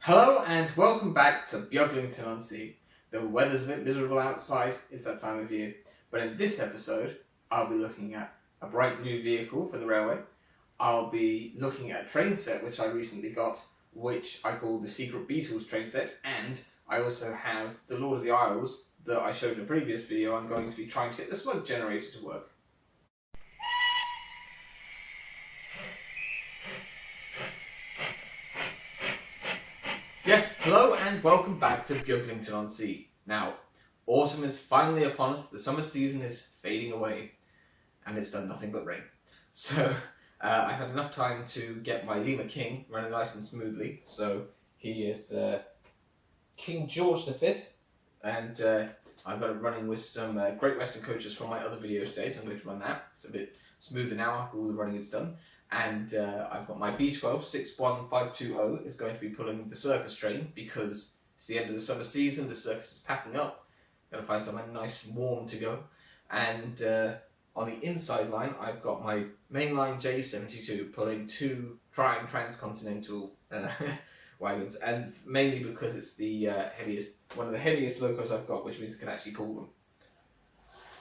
Hello and welcome back to Beaglington-On-Sea. The weather's a bit miserable outside, it's that time of year, but in this episode I'll be looking at a bright new vehicle for the railway. I'll be looking at a train set which I recently got, which I call the Secret Beatles train set, and I also have the Lord of the Isles that I showed in a previous video. I'm going to be trying to get the smoke generator to work. Yes, hello and welcome back to Beaglington-On-Sea. Now, autumn is finally upon us, the summer season is fading away, and it's done nothing but rain. So, I've had enough time to get my Lima King running nice and smoothly. So, he is King George V, and I've got it running with some Great Western coaches from my other video today, so I'm going to run that. It's a bit smoother now after all the running is done. And I've got my B12 61520 is going to be pulling the circus train because it's the end of the summer season, the circus is packing up, going to find somewhere nice and warm to go. And on the inside line I've got my mainline J72 pulling two Triang transcontinental wagons, and mainly because it's the one of the heaviest locos I've got, which means I can actually pull them.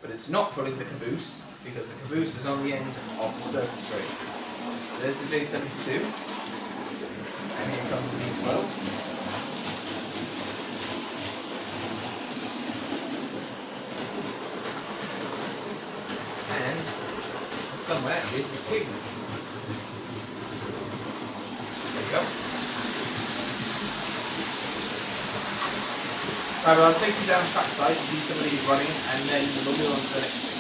But it's not pulling the caboose because the caboose is on the end of the circus train. There's the J72, and here comes the B12. And somewhere is the king. There you go. Right, well, I'll take you down trackside to see some of these running, and then we'll move on to the next thing.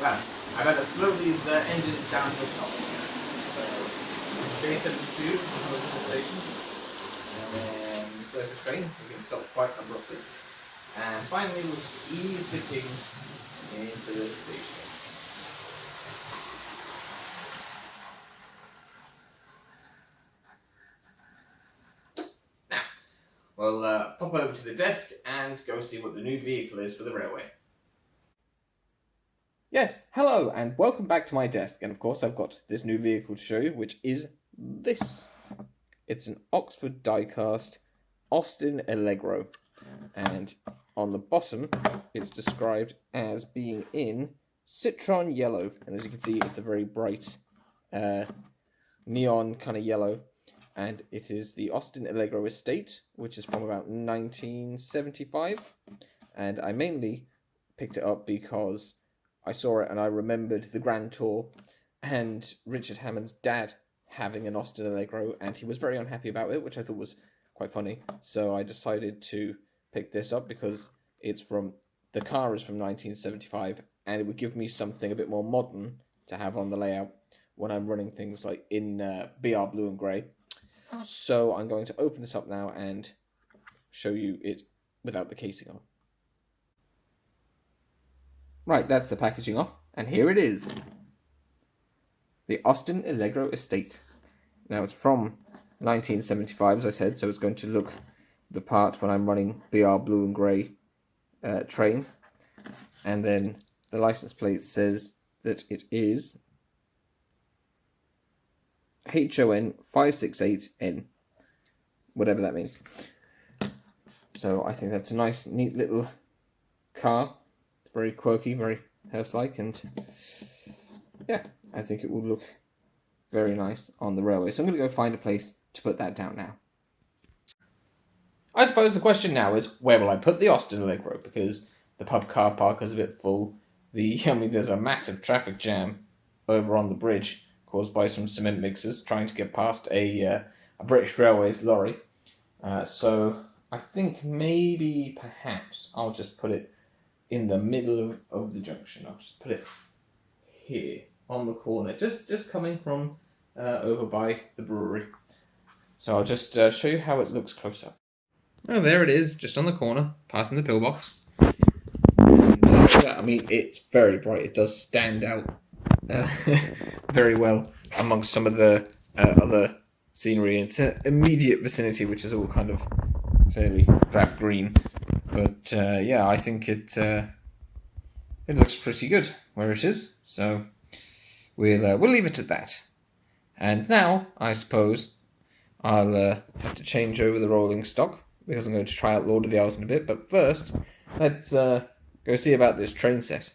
Well, I better slow these engines down to a stop. So, J72 on the station, and then the surface train, we can stop quite abruptly. And finally, we'll ease the king into the station. Now, we'll pop over to the desk and go see what the new vehicle is for the railway. Yes, hello and welcome back to my desk. And of course, I've got this new vehicle to show you, which is this. It's an Oxford die-cast Austin Allegro. And on the bottom, it's described as being in citron yellow. And as you can see, it's a very bright neon kind of yellow. And it is the Austin Allegro estate, which is from about 1975. And I mainly picked it up because I saw it and I remembered the Grand Tour and Richard Hammond's dad having an Austin Allegro, and he was very unhappy about it, which I thought was quite funny. So I decided to pick this up because the car is from 1975, and it would give me something a bit more modern to have on the layout when I'm running things like in BR blue and grey. So I'm going to open this up now and show you it without the casing on. Right, that's the packaging off, and here it is. The Austin Allegro estate. Now it's from 1975, as I said, so it's going to look the part when I'm running BR blue and grey trains. And then the license plate says that it is HON 568N, whatever that means. So I think that's a nice, neat little car. It's very quirky, very Hearst-like, and yeah, I think it will look very nice on the railway. So I'm going to go find a place to put that down now. I suppose the question now is, where will I put the Austin Allegro? Because the pub car park is a bit full. There's a massive traffic jam over on the bridge caused by some cement mixers trying to get past a British Railways lorry. So I think maybe, perhaps, I'll just put it in the middle of the junction. I'll just put it here on the corner, just coming from over by the brewery. So I'll just show you how it looks close up. Oh, there it is, just on the corner, passing the pillbox. And, I mean, it's very bright. It does stand out very well amongst some of the other scenery in its immediate vicinity, which is all kind of fairly drab green. But yeah, I think it looks pretty good where it is. So we'll leave it at that. And now, I suppose, I'll have to change over the rolling stock because I'm going to try out Lord of the Isles in a bit. But first, let's go see about this train set.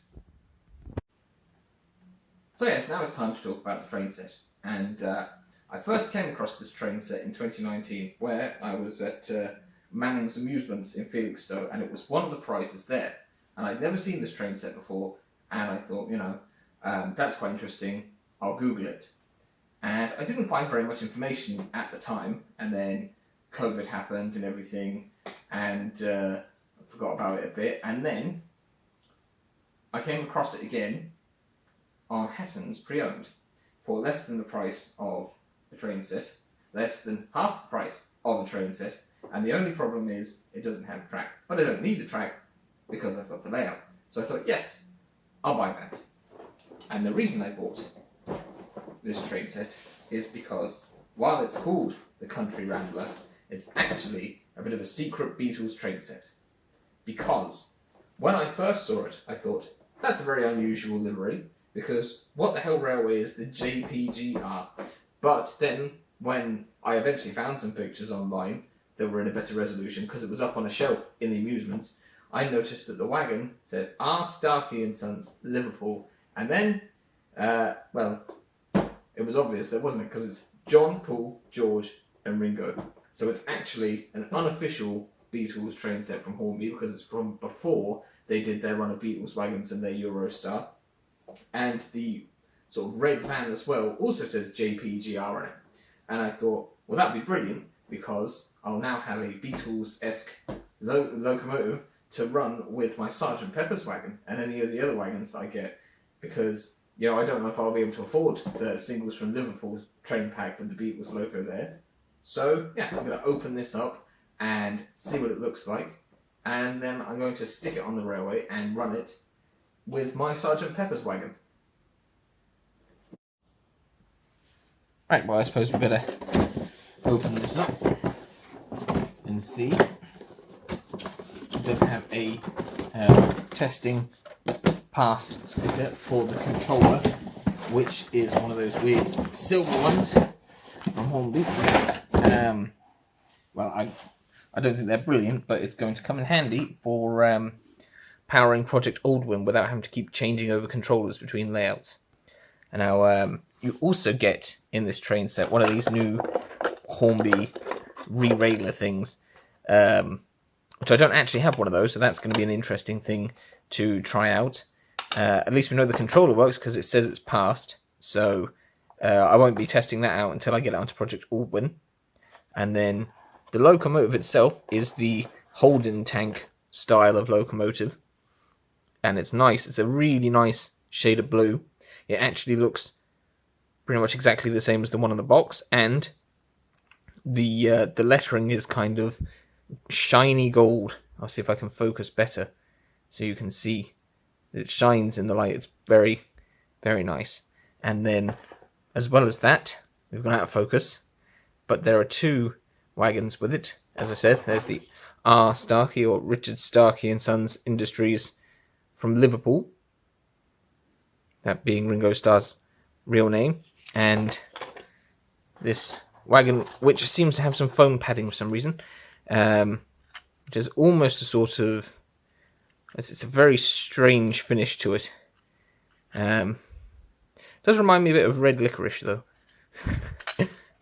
So yes, now it's time to talk about the train set. And I first came across this train set in 2019, where I was at Manning's Amusements in Felixstowe, and it was one of the prizes there. And I'd never seen this train set before, and I thought, that's quite interesting, I'll Google it. And I didn't find very much information at the time, and then COVID happened and everything, and I forgot about it a bit, and then I came across it again on Hatton's pre-owned for less than the price of a train set, less than half the price of a train set, and the only problem is it doesn't have a track. But I don't need the track because I've got the layout. So I thought, yes, I'll buy that. And the reason I bought this train set is because while it's called the Country Rambler, it's actually a bit of a secret Beatles train set. Because when I first saw it, I thought, that's a very unusual livery, because what the hell railway is the JPGR? But then, when I eventually found some pictures online that were in a better resolution, because it was up on a shelf in the amusements, I noticed that the wagon said R. Starkey and Sons, Liverpool. And then, it was obvious there wasn't it, because it's John, Paul, George and Ringo. So it's actually an unofficial Beatles train set from Hornby, because it's from before they did their run of Beatles wagons and their Eurostar. And the sort of red van as well also says JPGR on it. And I thought, well, that'd be brilliant, because I'll now have a Beatles-esque locomotive to run with my Sgt. Pepper's wagon and any of the other wagons that I get. because, you know, I don't know if I'll be able to afford the singles from Liverpool train pack with the Beatles logo there. So, yeah, I'm going to open this up and see what it looks like, and then I'm going to stick it on the railway and run it with my Sergeant Pepper's wagon. Right, well, I suppose we better open this up and see. It does have a testing pass sticker for the controller, which is one of those weird silver ones from Hornby. Well, I don't think they're brilliant, but it's going to come in handy for powering Project Aldwin without having to keep changing over controllers between layouts. And now you also get in this train set one of these new Hornby re-railer things, which I don't actually have one of those, so that's going to be an interesting thing to try out. At least we know the controller works because it says it's passed, so I won't be testing that out until I get it onto Project Aldwin. And then the locomotive itself is the Holden tank style of locomotive, and it's nice. It's a really nice shade of blue. It actually looks pretty much exactly the same as the one on the box, and the lettering is kind of shiny gold. I'll see if I can focus better so you can see that it shines in the light. It's very, very nice. And then, as well as that, we've gone out of focus, but there are two wagons with it. As I said, there's the R. Starkey, or Richard Starkey and Sons Industries from Liverpool, that being Ringo Starr's real name, and this wagon, which seems to have some foam padding for some reason, which is almost a sort of, it's a very strange finish to it. Does remind me a bit of red licorice though.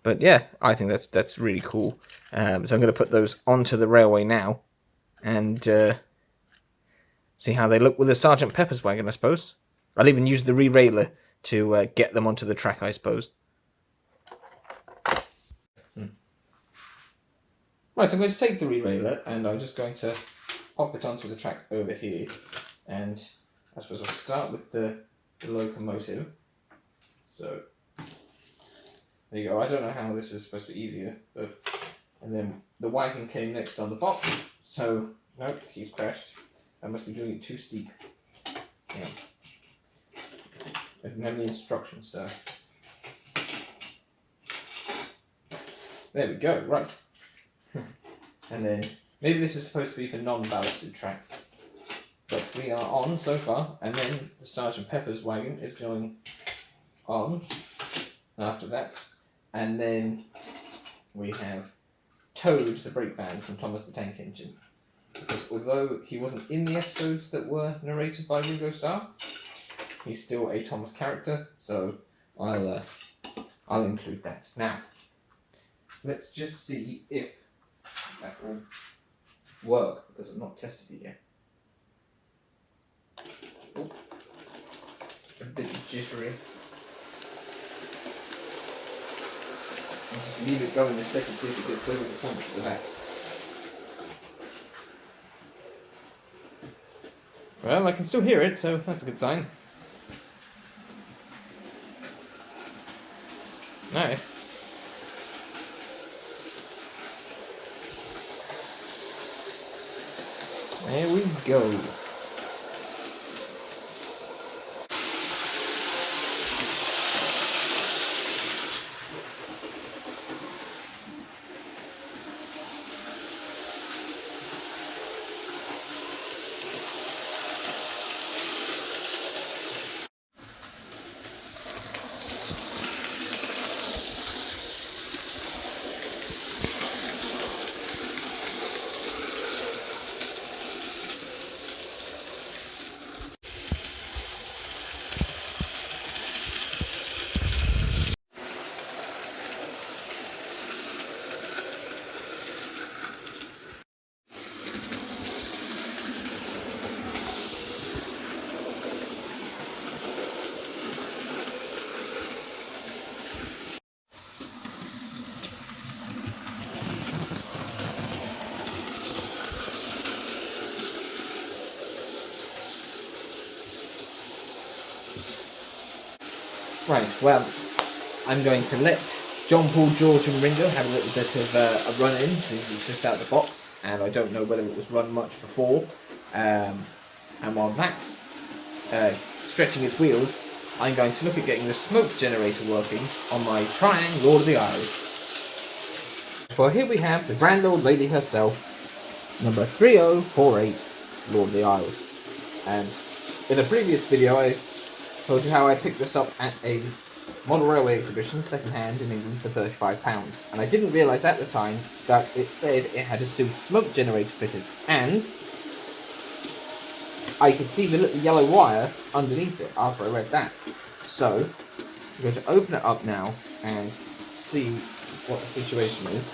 But yeah, I think that's really cool. So I'm going to put those onto the railway now and see how they look with a Sergeant Pepper's wagon, I suppose. I'll even use the re-railer to get them onto the track, I suppose. Right, so I'm going to take the re-railer and I'm just going to pop it onto the track over here. And I suppose I'll start with the locomotive. So there you go. I don't know how this is supposed to be easier, but and then the wagon came next on the box. So nope, he's crashed. I must be doing it too steep. Yeah. I didn't have any instructions, so there we go. Right, and then maybe this is supposed to be for non-ballasted track, but we are on so far. And then the Sergeant Pepper's wagon is going on after that. And then we have Toad, the brake van from Thomas the Tank Engine. Because although he wasn't in the episodes that were narrated by Ringo Starr, he's still a Thomas character, so I'll include that. Now, let's just see if that will work, because I've not tested it yet. Oh, a bit jittery. I'll just leave it going a second, see if it gets over the points at the back. Well, I can still hear it, so that's a good sign. Nice. There we go. Right, well, I'm going to let John, Paul, George and Ringo have a little bit of a run in, since it's just out of the box, and I don't know whether it was run much before. And while that's stretching its wheels, I'm going to look at getting the smoke generator working on my Triang Lord of the Isles. Well, here we have the grand old lady herself, number 3048, Lord of the Isles. And in a previous video I told you how I picked this up at a model railway exhibition, second hand in England, for £35. And I didn't realise at the time that it said it had a seuthe smoke generator fitted. And I could see the little yellow wire underneath it after I read that. So I'm going to open it up now and see what the situation is.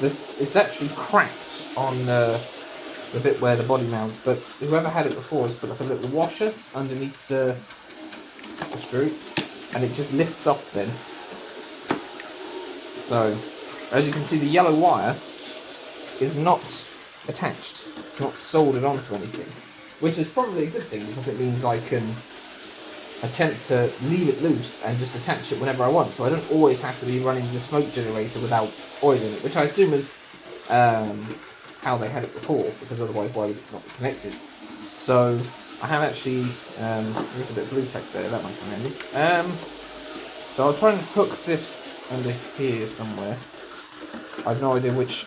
It's actually cracked on the bit where the body mounts, but whoever had it before has put like a little washer underneath the screw, and it just lifts off then. So as you can see, the yellow wire is not attached. It's not soldered onto anything, which is probably a good thing, because it means I can attempt to leave it loose and just attach it whenever I want, so I don't always have to be running the smoke generator without oil in it, which I assume is how they had it before, because otherwise why would it not be connected? So I have actually, there's a bit of blue tack there, that might come handy. So I'll try and hook this under here somewhere. I've no idea which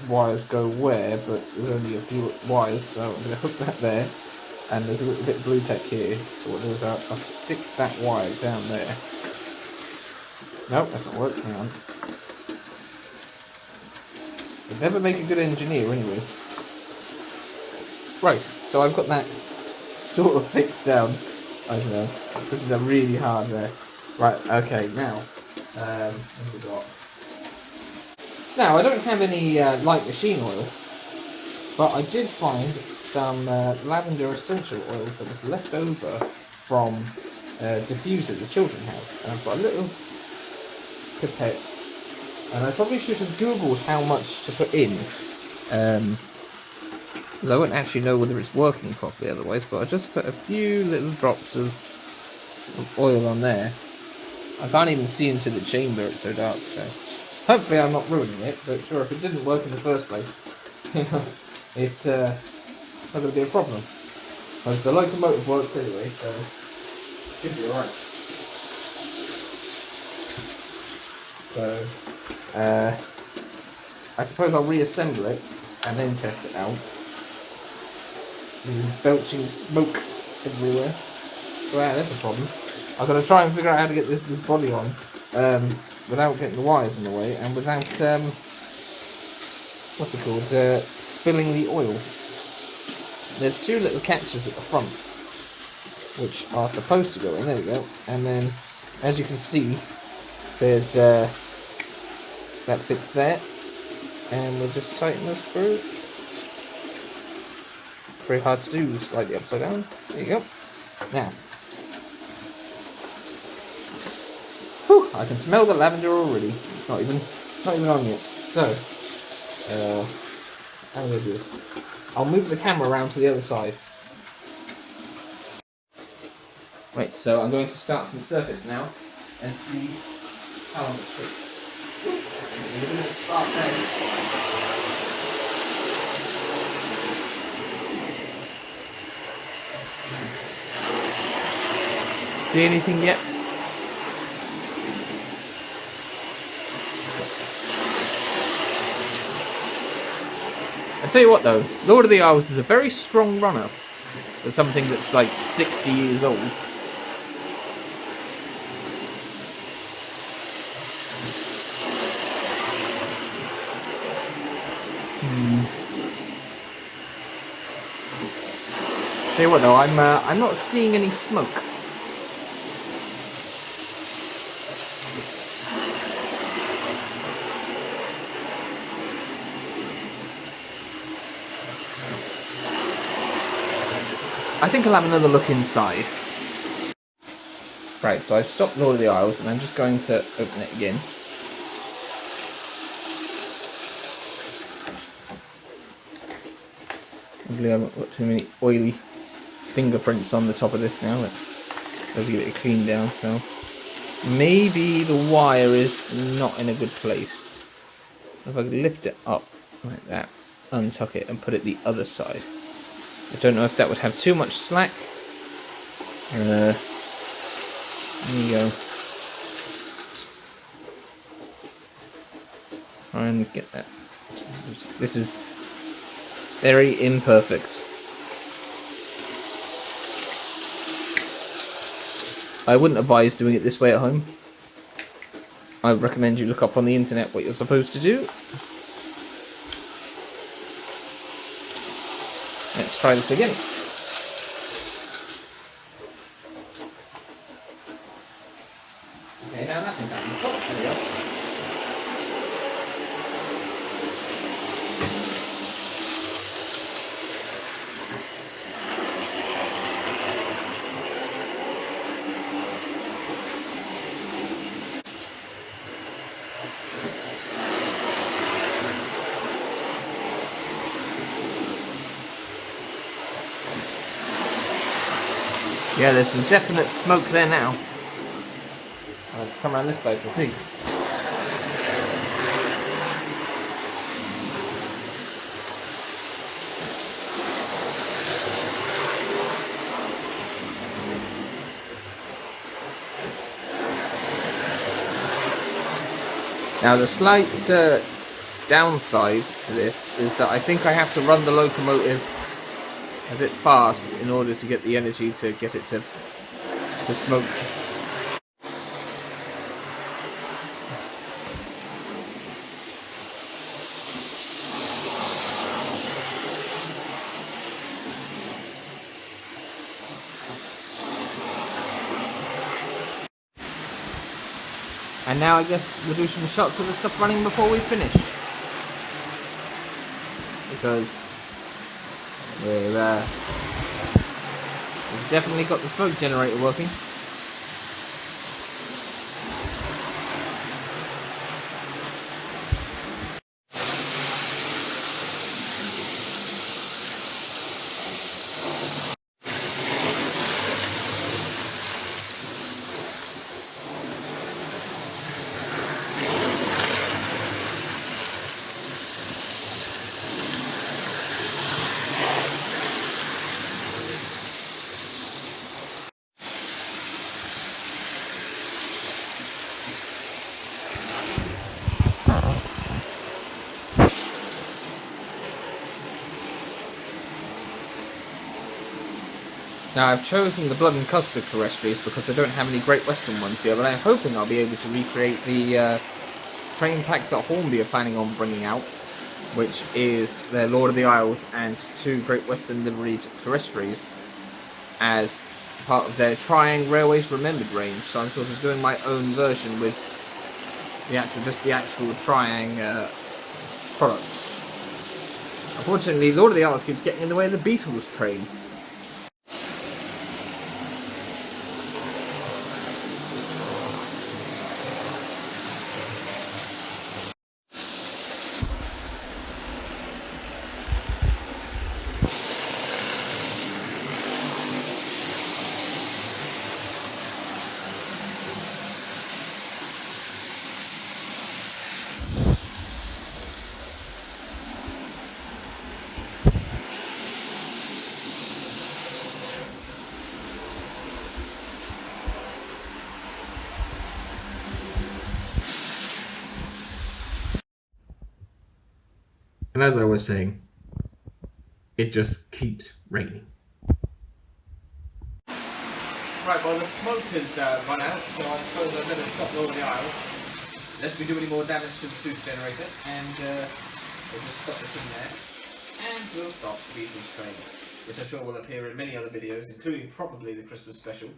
wires go where, but there's only a few wires, so I'm going to hook that there. And there's a little bit of blue tack here, so what I'll do is I'll stick that wire down there. Nope, that's not working. Hang on. You'd never make a good engineer anyways. Right, so I've got that sort of fixed down. I don't know, this is really hard there. Right, okay, now, what have we got? Now, I don't have any light machine oil, but I did find some lavender essential oil that was left over from diffuser the children have. And I've got a little pipette, and I probably should have googled how much to put in, because I wouldn't actually know whether it's working properly otherwise, but I just put a few little drops of oil on there. I can't even see into the chamber, it's so dark, so hopefully I'm not ruining it, but sure, if it didn't work in the first place, it's not going to be a problem. Because the locomotive works anyway, so it should be alright. So, I suppose I'll reassemble it and then test it out. Belching smoke everywhere. Wow, that's a problem. I've got to try and figure out how to get this body on without getting the wires in the way and without, what's it called, spilling the oil. There's two little catches at the front, which are supposed to go in. There we go. And then, as you can see, there's that fits there, and we'll just tighten the screw. Very hard to do, slightly upside down. There you go. Now, whew, I can smell the lavender already. It's not even on yet. So, how do I do this? I'll move the camera around to the other side. Right, so I'm going to start some circuits now and see how long it takes. We're going to start now. See anything yet? I tell you what though, Lord of the Isles is a very strong runner for something that's like 60 years old. Tell you what though, I'm not seeing any smoke. I think I'll have another look inside. Right, so I've stopped Lord of the Isles and I'm just going to open it again. Hopefully I haven't got too many oily fingerprints on the top of this now. But to get it cleaned down. So maybe the wire is not in a good place. If I could lift it up like that, untuck it and put it the other side. I don't know if that would have too much slack. There you go. Try and get that. This is very imperfect. I wouldn't advise doing it this way at home. I would recommend you look up on the internet what you're supposed to do. Let's try this again. Okay, now nothing's happening. Oh, there we go. Yeah, there's some definite smoke there now. I'll just come around this side to see. Now the slight downside to this is that I think I have to run the locomotive a bit fast in order to get the energy to get it to smoke. And now I guess we'll do some shots of the stuff running before we finish. Because we've definitely got the smoke generator working. Now I've chosen the Blood and Custard terrestrials because I don't have any Great Western ones here, but I'm hoping I'll be able to recreate the train pack that Hornby are planning on bringing out, which is their Lord of the Isles and 2 Great Western liveried terrestrials as part of their Triang Railways Remembered range. So I'm sort of doing my own version with the actual Triang products. Unfortunately, Lord of the Isles keeps getting in the way of the Beatles train. And as I was saying, it just keeps raining. Right, well the smoke has run out, so I suppose I better stop Lord of the Isles, lest we do any more damage to the seuthe generator, and we'll just stop the thing there, and we'll stop the Beatles train, which I'm sure will appear in many other videos, including probably the Christmas special.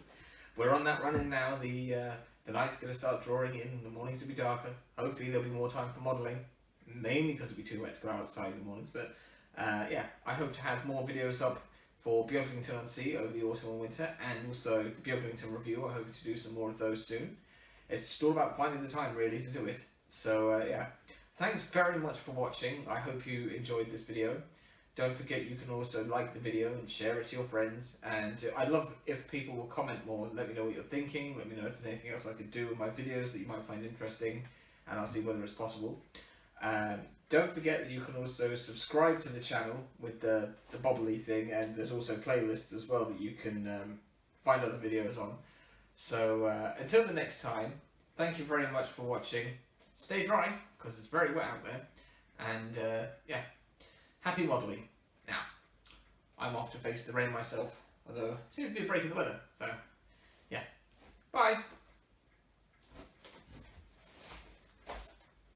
We're on that running now. The night's going to start drawing in, the mornings will be darker. Hopefully there'll be more time for modelling, mainly because it'll be too wet to go outside in the mornings. But yeah, I hope to have more videos up for Beaglington-On-Sea over the autumn and winter, and also the Beaglington review. I hope to do some more of those soon. It's just all about finding the time really to do it. So yeah, thanks very much for watching. I hope you enjoyed this video. Don't forget you can also like the video and share it to your friends. And I'd love if people will comment more. Let me know what you're thinking. Let me know if there's anything else I could do with my videos that you might find interesting. And I'll see whether it's possible. Don't forget that you can also subscribe to the channel with the bobbly thing. And there's also playlists as well that you can find other videos on. So until the next time, thank you very much for watching. Stay dry, because it's very wet out there. And yeah. Happy modelling. Now, I'm off to face the rain myself, although it seems to be a break in the weather, so yeah. Bye!